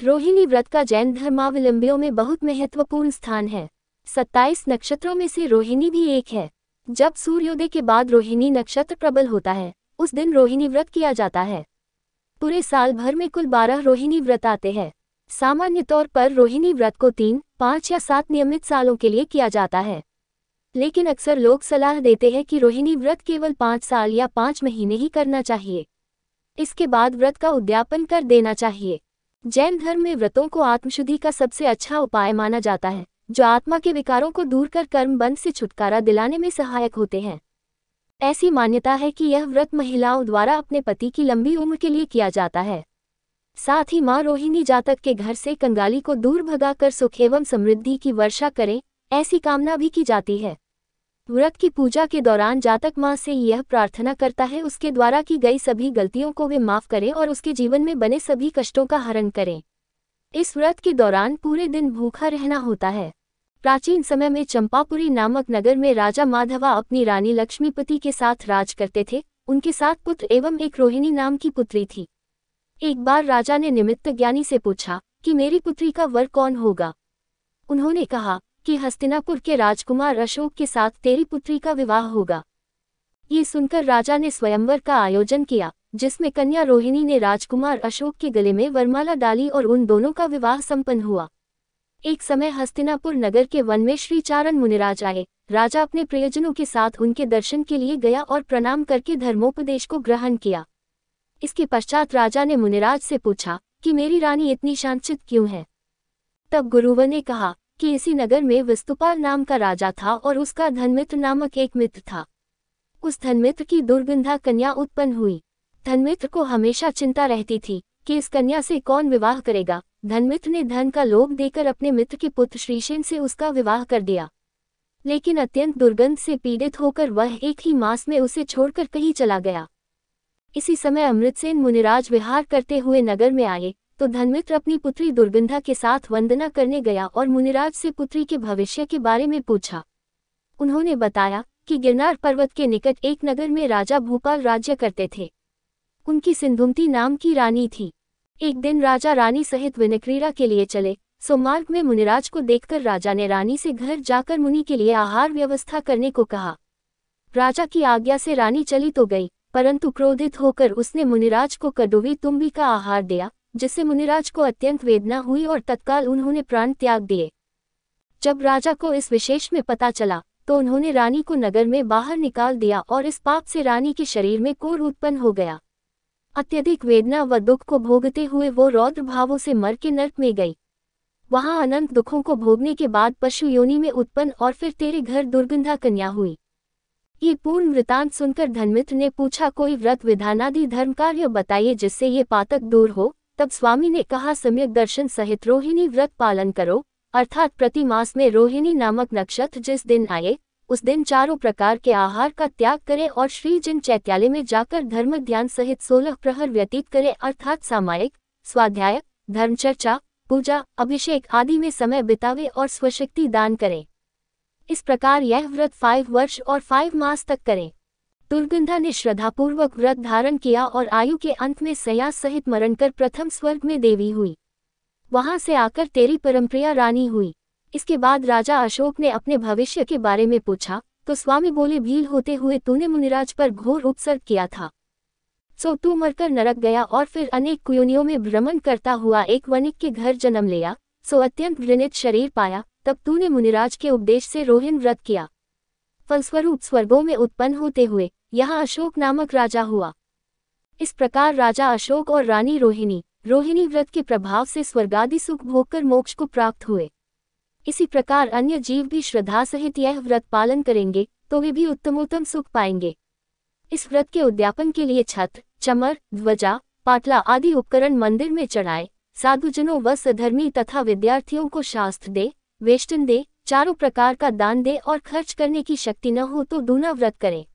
रोहिणी व्रत का जैन धर्मावलंबियों में बहुत महत्वपूर्ण स्थान है। 27 नक्षत्रों में से रोहिणी भी एक है। जब सूर्योदय के बाद रोहिणी नक्षत्र प्रबल होता है, उस दिन रोहिणी व्रत किया जाता है। पूरे साल भर में कुल 12 रोहिणी व्रत आते हैं। सामान्य तौर पर रोहिणी व्रत को 3, 5 या 7 नियमित सालों के लिए किया जाता है, लेकिन अक्सर लोग सलाह देते हैं कि रोहिणी व्रत केवल 5 साल या 5 महीने ही करना चाहिए। इसके बाद व्रत का उद्यापन कर देना चाहिए। जैन धर्म में व्रतों को आत्मशुद्धि का सबसे अच्छा उपाय माना जाता है, जो आत्मा के विकारों को दूर कर कर्म बंध से छुटकारा दिलाने में सहायक होते हैं। ऐसी मान्यता है कि यह व्रत महिलाओं द्वारा अपने पति की लंबी उम्र के लिए किया जाता है। साथ ही मां रोहिणी जातक के घर से कंगाली को दूर भगाकर सुख एवं समृद्धि की वर्षा करें, ऐसी कामना भी की जाती है। व्रत की पूजा के दौरान जातक मां से यह प्रार्थना करता है उसके द्वारा की गई सभी गलतियों को वे माफ करें और उसके जीवन में बने सभी कष्टों का हरण करें। इस व्रत के दौरान पूरे दिन भूखा रहना होता है। प्राचीन समय में चंपापुरी नामक नगर में राजा माधवा अपनी रानी लक्ष्मीपति के साथ राज करते थे। उनके 7 पुत्र एवं एक रोहिणी नाम की पुत्री थी। एक बार राजा ने निमित्त ज्ञानी से पूछा कि मेरी पुत्री का वर कौन होगा। उन्होंने कहा कि हस्तिनापुर के राजकुमार अशोक के साथ तेरी पुत्री का विवाह होगा। ये सुनकर राजा ने स्वयंवर का आयोजन किया, जिसमें कन्या रोहिणी ने राजकुमार अशोक के गले में वरमाला डाली और उन दोनों का विवाह संपन्न हुआ। एक समय हस्तिनापुर नगर के वन में श्री चारण मुनिराज आए। राजा अपने प्रियजनों के साथ उनके दर्शन के लिए गया और प्रणाम करके धर्मोपदेश को ग्रहण किया। इसके पश्चात राजा ने मुनिराज से पूछा कि मेरी रानी इतनी शांतचित क्यों है। तब गुरुवर ने कहा कि इसी नगर में विस्तुपाल नाम का राजा था और उसका धनमित्र नामक एक मित्र था। उस धनमित्र की दुर्गंधा कन्या उत्पन्न हुई। धनमित्र को हमेशा चिंता रहती थी कि इस कन्या से कौन विवाह करेगा। धनमित्र ने धन का लोभ देकर अपने मित्र के पुत्र श्रीसेन से उसका विवाह कर दिया, लेकिन अत्यंत दुर्गंध से पीड़ित होकर वह एक ही मास में उसे छोड़कर कहीं चला गया। इसी समय अमृतसेन मुनिराज विहार करते हुए नगर में आए तो धनमित्र अपनी पुत्री दुर्गंधा के साथ वंदना करने गया और मुनिराज से पुत्री के भविष्य के बारे में पूछा। उन्होंने बताया कि गिरनार पर्वत के निकट एक नगर में राजा भूपाल राज्य करते थे। उनकी सिंधुमती नाम की रानी थी। एक दिन राजा रानी सहित विनक्रीड़ा के लिए चले, सो मार्ग में मुनिराज को देखकर राजा ने रानी से घर जाकर मुनि के लिए आहार व्यवस्था करने को कहा। राजा की आज्ञा से रानी चली तो गई, परंतु क्रोधित होकर उसने मुनिराज को कड़वी तुम्बी का आहार दिया, जिससे मुनिराज को अत्यंत वेदना हुई और तत्काल उन्होंने प्राण त्याग दिए। जब राजा को इस विशेष में पता चला तो उन्होंने रानी को नगर में बाहर निकाल दिया और इस पाप से रानी के शरीर में कोढ़ उत्पन्न हो गया। अत्यधिक वेदना व दुख को भोगते हुए वो रौद्र भावों से मर के नरक में गई। वहां अनंत दुखों को भोगने के बाद पशु योनि में उत्पन्न और फिर तेरे घर दुर्गंधा कन्या हुई। ये पूर्ण वृतांत सुनकर धनमित्र ने पूछा, कोई व्रत विधानादि धर्म कार्य बताइए जिससे ये पातक दूर हो। तब स्वामी ने कहा, सम्यक दर्शन सहित रोहिणी व्रत पालन करो, अर्थात प्रति मास में रोहिणी नामक नक्षत्र जिस दिन आए उस दिन चारों प्रकार के आहार का त्याग करें और श्री जिन चैत्यालय में जाकर धर्म ध्यान सहित 16 प्रहर व्यतीत करें, अर्थात सामायिक, स्वाध्याय, धर्मचर्चा, पूजा, अभिषेक आदि में समय बितावे और स्वशक्ति दान करें। इस प्रकार यह व्रत 5 वर्ष और 5 मास तक करें। दुर्गंधा ने श्रद्धापूर्वक व्रत धारण किया और आयु के अंत में संयास सहित मरण कर प्रथम स्वर्ग में देवी हुई। वहां से आकर तेरी परमप्रिया रानी हुई। इसके बाद राजा अशोक ने अपने भविष्य के बारे में पूछा तो स्वामी बोले, भील होते हुए तूने मुनिराज पर घोर उपसर्ग किया था, सो तू मरकर नरक गया और फिर अनेक कुयोनियों में भ्रमण करता हुआ एक वणिक के घर जन्म लिया, सो अत्यंत घृणित शरीर पाया। तब तूने मुनिराज के उपदेश से रोहिण व्रत किया। फलस्वरूप स्वर्गों में उत्पन्न होते हुए यहाँ अशोक नामक राजा हुआ। इस प्रकार राजा अशोक और रानी रोहिणी व्रत के प्रभाव से स्वर्गादि सुख भोगकर मोक्ष को प्राप्त हुए। इसी प्रकार अन्य जीव भी श्रद्धा सहित यह व्रत पालन करेंगे तो वे भी उत्तमोत्तम सुख पाएंगे। इस व्रत के उद्यापन के लिए छत्र, चमर, ध्वजा, पाटला आदि उपकरण मंदिर में चढ़ाए, साधुजनों व सधर्मी तथा विद्यार्थियों को शास्त्र दे, वेष्टन दे, चारों प्रकार का दान दे और खर्च करने की शक्ति न हो तो दूना व्रत करें।